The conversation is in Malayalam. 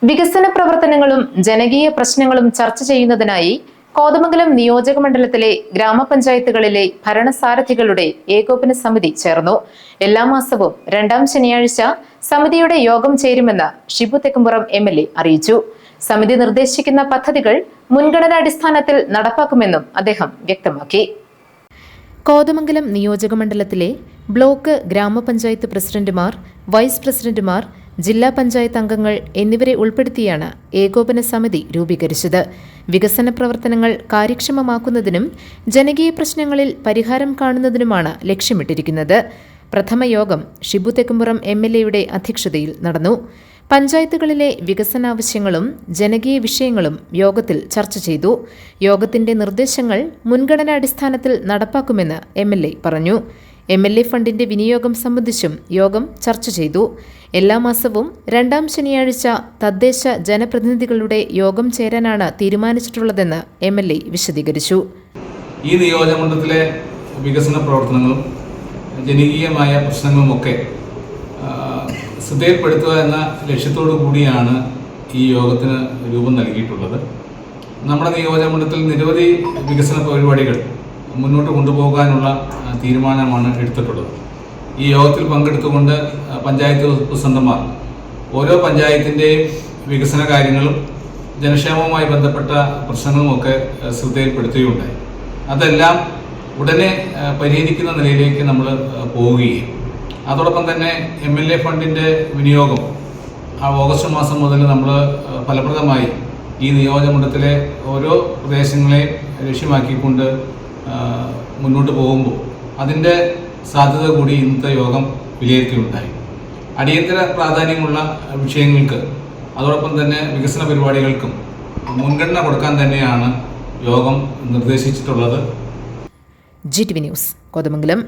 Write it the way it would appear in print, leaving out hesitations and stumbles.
വികസന പ്രവർത്തനങ്ങളും ജനകീയ പ്രശ്നങ്ങളും ചർച്ച ചെയ്യുന്നതിനായി കോതമംഗലം നിയോജക മണ്ഡലത്തിലെ ഗ്രാമപഞ്ചായത്തുകളിലെ ഭരണസാരഥികളുടെ ഏകോപന സമിതി ചേർന്നു. എല്ലാ മാസവും 2-ാം ശനിയാഴ്ച സമിതിയുടെ യോഗം ചേരുമെന്ന് ഷിബു തെക്കുംപുറം MLA അറിയിച്ചു. സമിതി നിർദ്ദേശിക്കുന്ന പദ്ധതികൾ മുൻഗണനാടിസ്ഥാനത്തിൽ നടപ്പാക്കുമെന്നും അദ്ദേഹം വ്യക്തമാക്കി. കോതമംഗലം നിയോജക മണ്ഡലത്തിലെ ബ്ലോക്ക് ഗ്രാമപഞ്ചായത്ത് പ്രസിഡന്റുമാർ, വൈസ് പ്രസിഡന്റുമാർ, ജില്ലാ പഞ്ചായത്ത് അംഗങ്ങൾ എന്നിവരെ ഉൾപ്പെടുത്തിയാണ് ഏകോപന സമിതി രൂപീകരിച്ചത്. വികസന പ്രവർത്തനങ്ങൾ കാര്യക്ഷമമാക്കുന്നതിനും ജനകീയ പ്രശ്നങ്ങളിൽ പരിഹാരം കാണുന്നതിനുമാണ് ലക്ഷ്യമിട്ടിരിക്കുന്നത്. പ്രഥമ യോഗം ഷിബു തെക്കുംപുറം MLAയുടെ അധ്യക്ഷതയിൽ നടന്നു. പഞ്ചായത്തുകളിലെ വികസനാവശ്യങ്ങളും ജനകീയ വിഷയങ്ങളും യോഗത്തിൽ ചർച്ച ചെയ്തു. യോഗത്തിന്റെ നിർദ്ദേശങ്ങൾ മുൻഗണനാടിസ്ഥാനത്തിൽ നടപ്പാക്കുമെന്ന് MLA പറഞ്ഞു. MLA ഫണ്ടിന്റെ വിനിയോഗം സംബന്ധിച്ചും യോഗം ചർച്ച ചെയ്തു. എല്ലാ മാസവും 2-ാം ശനിയാഴ്ച തദ്ദേശ ജനപ്രതിനിധികളുടെ യോഗം ചേരാനാണ് തീരുമാനിച്ചിട്ടുള്ളതെന്ന് MLA വിശദീകരിച്ചു. ഈ നിയോജകമണ്ഡലത്തിലെ വികസന പ്രവർത്തനങ്ങളും ജനകീയമായ പ്രശ്നങ്ങളുമൊക്കെ ശ്രദ്ധയിൽപ്പെടുത്തുക എന്ന ലക്ഷ്യത്തോടു കൂടിയാണ് ഈ യോഗത്തിന് രൂപം നൽകിയിട്ടുള്ളത്. നമ്മുടെ നിയോജകമണ്ഡലത്തിൽ നിരവധി വികസന പരിപാടികൾ മുന്നോട്ട് കൊണ്ടുപോകാനുള്ള തീരുമാനമാണ് എടുത്തിട്ടുള്ളത്. ഈ യോഗത്തിൽ പങ്കെടുത്തുകൊണ്ട് പഞ്ചായത്ത് പ്രസിഡന്റുമാർ ഓരോ പഞ്ചായത്തിൻ്റെയും വികസന കാര്യങ്ങളും ജനക്ഷേമവുമായി ബന്ധപ്പെട്ട പ്രശ്നങ്ങളുമൊക്കെ ശ്രദ്ധയിൽപ്പെടുത്തുകയുണ്ടായി. അതെല്ലാം ഉടനെ പരിഹരിക്കുന്ന നിലയിലേക്ക് നമ്മൾ പോവുകയും അതോടൊപ്പം തന്നെ MLA ഫണ്ടിൻ്റെ വിനിയോഗം ഓഗസ്റ്റ് മാസം മുതൽ നമ്മൾ ഫലപ്രദമായി ഈ നിയോജകമണ്ഡലത്തിലെ ഓരോ പ്രദേശങ്ങളെയും ലക്ഷ്യമാക്കിക്കൊണ്ട് മുന്നോട്ട് പോകുമ്പോൾ അതിൻ്റെ സാധ്യത കൂടി ഇന്നത്തെ യോഗം വിലയിരുത്തിയുണ്ടായി. അടിയന്തര പ്രാധാന്യമുള്ള വിഷയങ്ങൾക്ക് അതോടൊപ്പം തന്നെ വികസന പരിപാടികൾക്കും മുൻഗണന കൊടുക്കാൻ തന്നെയാണ് യോഗം നിർദ്ദേശിച്ചിട്ടുള്ളത്. GTV news, Kothamangalam.